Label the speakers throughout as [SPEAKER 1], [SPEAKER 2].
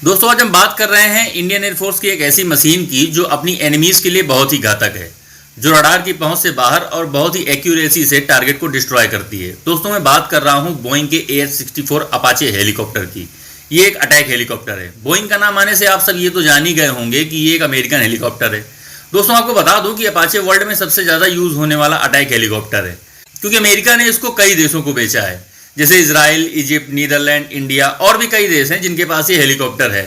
[SPEAKER 1] दोस्तों आज हम बात कर रहे हैं इंडियन एयरफोर्स की एक ऐसी मशीन की जो अपनी एनिमीज के लिए बहुत ही घातक है, जो रडार की पहुंच से बाहर और बहुत ही एक्यूरेसी से टारगेट को डिस्ट्रॉय करती है। दोस्तों मैं बात कर रहा हूं बोइंग के AH-64 अपाचे हेलीकॉप्टर की। ये एक अटैक हेलीकॉप्टर है। बोइंग का नाम आने से आप सब ये तो जान ही गए होंगे कि ये एक अमेरिकन हेलीकॉप्टर है। दोस्तों आपको बता दूं कि अपाचे वर्ल्ड में सबसे ज्यादा यूज होने वाला अटैक हेलीकॉप्टर है, क्योंकि अमेरिका ने इसको कई देशों को बेचा है, जैसे इजराइल, इजिप्ट, नीदरलैंड, इंडिया और भी कई देश हैं जिनके पास ये हेलीकॉप्टर है।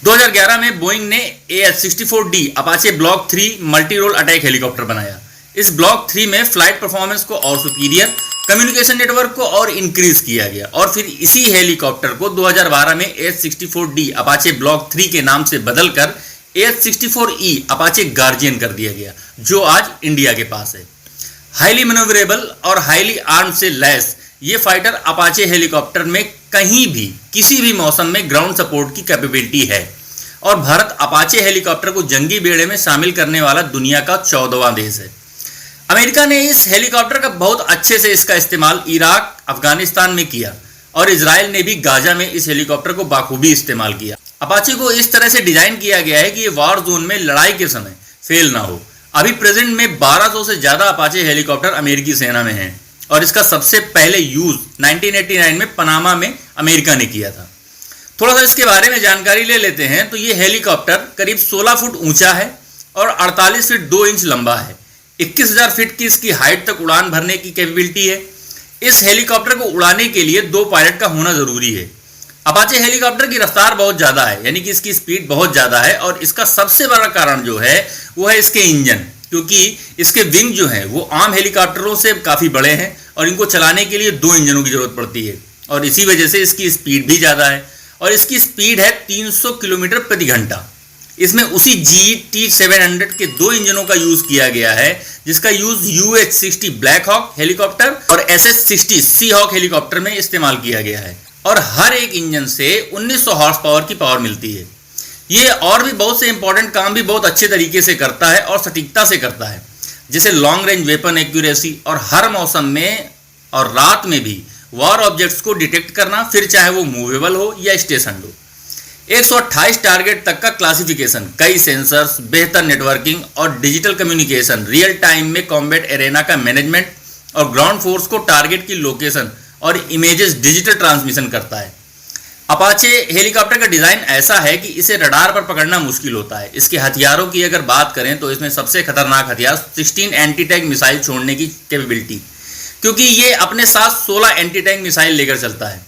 [SPEAKER 1] 2011 में बोइंग ने AH-64D Apache block 3 multi role attack helicopter बनाया। इस ब्लॉक 3 में फ्लाइट परफॉर्मेंस को और सुपीरियर, कम्युनिकेशन नेटवर्क को और इंक्रीज किया गया और फिर इसी हेलीकॉप्टर को 2012 में AH-64D अपाचे ब्लॉक 3 के नाम से बदलकर AH-64E अपाचे गार्जियन कर दिया गया, जो आज इंडिया के पास है। हाईली मैन्यूवरेबल और हाईली आर्म से लैस ये फाइटर अपाचे हेलीकॉप्टर में कहीं भी किसी भी मौसम में ग्राउंड सपोर्ट की कैपेबिलिटी है और भारत अपाचे हेलीकॉप्टर को जंगी बेड़े में शामिल करने वाला दुनिया का 14वां देश है। अमेरिका ने इस हेलीकॉप्टर का बहुत अच्छे से इसका इस्तेमाल इराक, अफगानिस्तान में किया और इजराइल ने भी गाजा में इस हेलीकॉप्टर को बाखूबी इस्तेमाल किया। अपाचे को इस तरह से डिजाइन किया गया है कि ये वार जोन में लड़ाई के समय फेल ना हो। अभी प्रेजेंट में 1200 से ज्यादा अपाचे हेलीकॉप्टर अमेरिकी सेना में हैं और इसका सबसे पहले यूज 1989 में पनामा में अमेरिका ने किया था। थोड़ा सा इसके बारे में जानकारी ले लेते हैं तो ये हेलीकॉप्टर करीब 16 फुट ऊंचा है और 48 फीट 2 इंच लंबा है। 21,000 फीट की इसकी हाइट तक उड़ान भरने की कैपेबिलिटी है। इस हेलीकॉप्टर को उड़ाने के लिए 2 पायलट का होना जरूरी है। अपाचे हेलीकॉप्टर की रफ्तार बहुत ज्यादा है, यानी कि इसकी स्पीड बहुत ज्यादा है और इसका सबसे बड़ा कारण जो है वो है इसके इंजन, क्योंकि इसके विंग जो है वो आम हेलीकॉप्टरों से काफी बड़े हैं और इनको चलाने के लिए 2 इंजनों की जरूरत पड़ती है और इसी वजह से इसकी स्पीड भी ज्यादा है और इसकी स्पीड है 300 किलोमीटर प्रति घंटा। इसमें उसी GT700 के 2 इंजनों का यूज किया गया है, जिसका use UH-60 Black Hawk helicopter और SS-60 सी हॉक हेलीकॉप्टर में इस्तेमाल किया गया है और हर एक इंजन से 1900 हॉर्स पावर की पावर मिलती है। ये और भी बहुत से इंपॉर्टेंट काम भी बहुत अच्छे तरीके से करता है और सटीकता से करता है, जैसे लॉन्ग रेंज वेपन एक्यूरेसी और हर मौसम में और रात में भी वॉर ऑब्जेक्ट्स को डिटेक्ट करना, फिर चाहे वो मूवेबल हो या स्टेशन हो। 128 टारगेट तक का क्लासिफिकेशन, कई सेंसर्स, बेहतर नेटवर्किंग और डिजिटल कम्युनिकेशन, रियल टाइम में कॉम्बैट एरेना का मैनेजमेंट और ग्राउंड फोर्स को टारगेट की लोकेशन और इमेजेस डिजिटल ट्रांसमिशन करता है। अपाचे हेलीकॉप्टर का डिजाइन ऐसा है कि इसे रडार पर पकड़ना मुश्किल होता है। इसके हथियारों की अगर बात करें तो इसमें सबसे खतरनाक हथियार 16 एंटी टैंक मिसाइल छोड़ने की कैपेबिलिटी, क्योंकि ये अपने साथ 16 एंटी टैंक मिसाइल लेकर चलता है।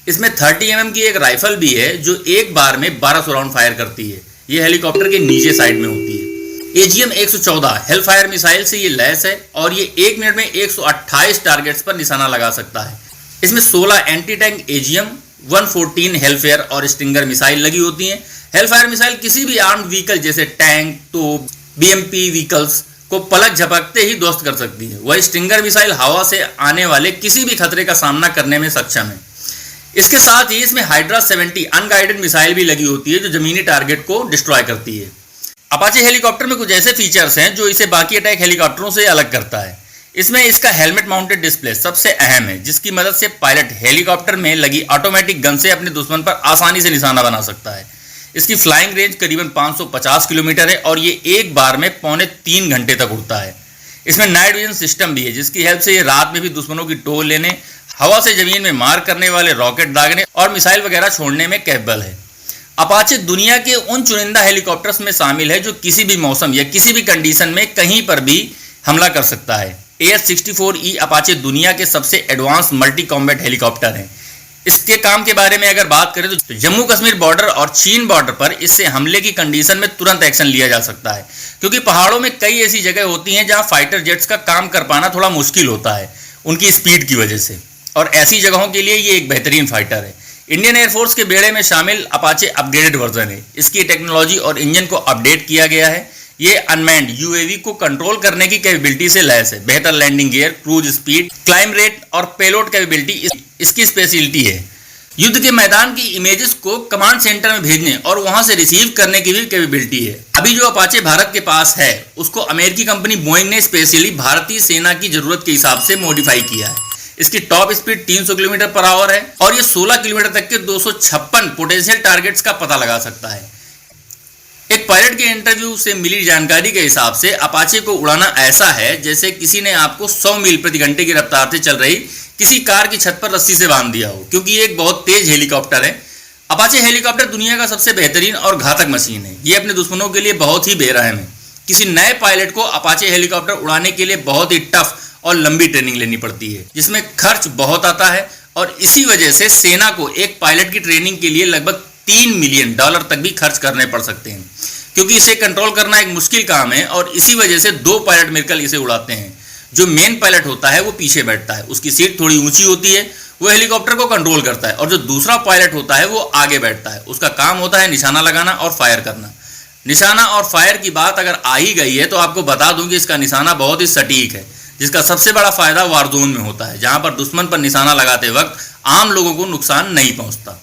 [SPEAKER 1] इसमें 30 mm की एक राइफल भी है जो एक बार में 1200 राउंड फायर करती है। ये हेलीकॉप्टर के नीचे साइड में होती है। AGM-114 हेलफायर मिसाइल से ये लैस है और ये 1 मिनट में 128 टारगेट्स पर निशाना लगा सकता है। इसमें 16 एंटी टैंक AGM-114 हेलफेयर और स्टिंगर मिसाइल लगी होती हैं। हेलफायर मिसाइल किसी भी आर्म्ड व्हीकल जैसे टैंक, तोप, BMP व्हीकल्स को पलक झपकते ही ध्वस्त कर सकती है। वह स्टिंगर मिसाइल हवा से आने वाले किसी भी खतरे का सामना करने में सक्षम है। इसके साथ ही इसमें हाइड्रा 70 अनगाइडेड मिसाइल भी लगी होती है जो जमीनी टारगेट को डिस्ट्रॉय करती है। अपाचे हेलीकॉप्टर में कुछ ऐसे फीचर्स हैं जो इसे बाकी अटैक हेलीकॉप्टरों से अलग करता है। इसमें इसका हेलमेट माउंटेड डिस्प्ले सबसे अहम है, जिसकी मदद से पायलट हेलीकॉप्टर में लगी ऑटोमेटिक गन से अपने दुश्मन पर आसानी से निशाना बना सकता है। इसकी फ्लाइंग रेंज करीबन 550 किलोमीटर है और ये एक बार में 2.25 घंटे तक उड़ता है। इसमें नाइट विजन सिस्टम भी है, जिसकी हेल्प से ये रात में भी दुश्मनों की टोल लेने, हवा से जमीन में मार करने वाले रॉकेट दागने और मिसाइल वगैरह छोड़ने में कैपेबल है। अपाचे दुनिया के उन चुनिंदा हेलीकॉप्टर्स में शामिल है जो किसी भी मौसम या किसी भी कंडीशन में कहीं पर भी हमला कर सकता है। AH-64E अपाचे दुनिया के सबसे एडवांस मल्टी कॉम्बैट हेलीकॉप्टर हैं। इसके काम के बारे में अगर बात करें तो जम्मू कश्मीर बॉर्डर और चीन बॉर्डर पर इससे हमले की कंडीशन में तुरंत एक्शन लिया जा सकता है, क्योंकि पहाड़ों में कई ऐसी जगह होती हैं जहां फाइटर जेट्स का काम कर पाना थोड़ा मुश्किल होता है उनकी स्पीड की वजह से, और ऐसी जगहों के लिए ये एक बेहतरीन फाइटर है। इंडियन एयरफोर्स के बेड़े में शामिल अपाचे अपग्रेडेड वर्जन है। इसकी टेक्नोलॉजी और इंजन को अपडेट किया गया है। ये अनमैन्ड UAV को कंट्रोल करने की कैपेबिलिटी से लैस है। बेहतर landing gear, cruise speed, climb rate और पेलोड कैपेबिलिटी इसकी स्पेशलिटी है। युद्ध के मैदान की इमेजेस को कमांड सेंटर में भेजने और वहां से रिसीव करने की भी कैपेबिलिटी है। अभी जो अपाचे भारत के पास है उसको अमेरिकी कंपनी बोइंग ने स्पेशली भारतीय सेना की जरूरत के हिसाब से मॉडिफाई किया है। इसकी top speed 300 kilometre per hour है और ये 16 किलोमीटर तक के 256 पोटेंशियल टारगेट्स का पता लगा सकता है। एक पायलट के इंटरव्यू से मिली जानकारी के हिसाब से अपाचे को उड़ाना ऐसा है जैसे किसी ने आपको 100 मील प्रति घंटे की रफ्तार से चल रही किसी कार की छत पर रस्सी से बांध दिया हो, क्योंकि ये एक बहुत तेज हेलीकॉप्टर है। अपाचे हेलीकॉप्टर दुनिया का सबसे बेहतरीन और घातक मशीन है। ये अपने दुश्मनों के लिए बहुत ही बेरहम है। किसी नए पायलट को अपाचे हेलीकॉप्टर उड़ाने के लिए बहुत ही टफ और लंबी ट्रेनिंग लेनी पड़ती है, जिसमें खर्च बहुत आता है और इसी वजह से सेना को एक पायलट की ट्रेनिंग के लिए लगभग $3 मिलियन तक भी खर्च करने पड़ सकते हैं, क्योंकि इसे कंट्रोल करना एक मुश्किल काम है और इसी वजह से 2 पायलट मिलकर इसे उड़ाते हैं। जो मेन पायलट होता है वो पीछे बैठता है, उसकी सीट थोड़ी ऊंची होती है, वो हेलीकॉप्टर को कंट्रोल करता है, और जो दूसरा पायलट होता है वो आगे बैठता है, उसका काम होता है निशाना लगाना और फायर करना। निशाना और फायर की बात अगर आ ही गई है तो आपको बता दूं कि इसका निशाना बहुत ही सटीक है, जिसका सबसे बड़ा फायदा वार जोन में होता है, जहां पर दुश्मन पर निशाना लगाते वक्त आम लोगों को नुकसान नहीं पहुंचता।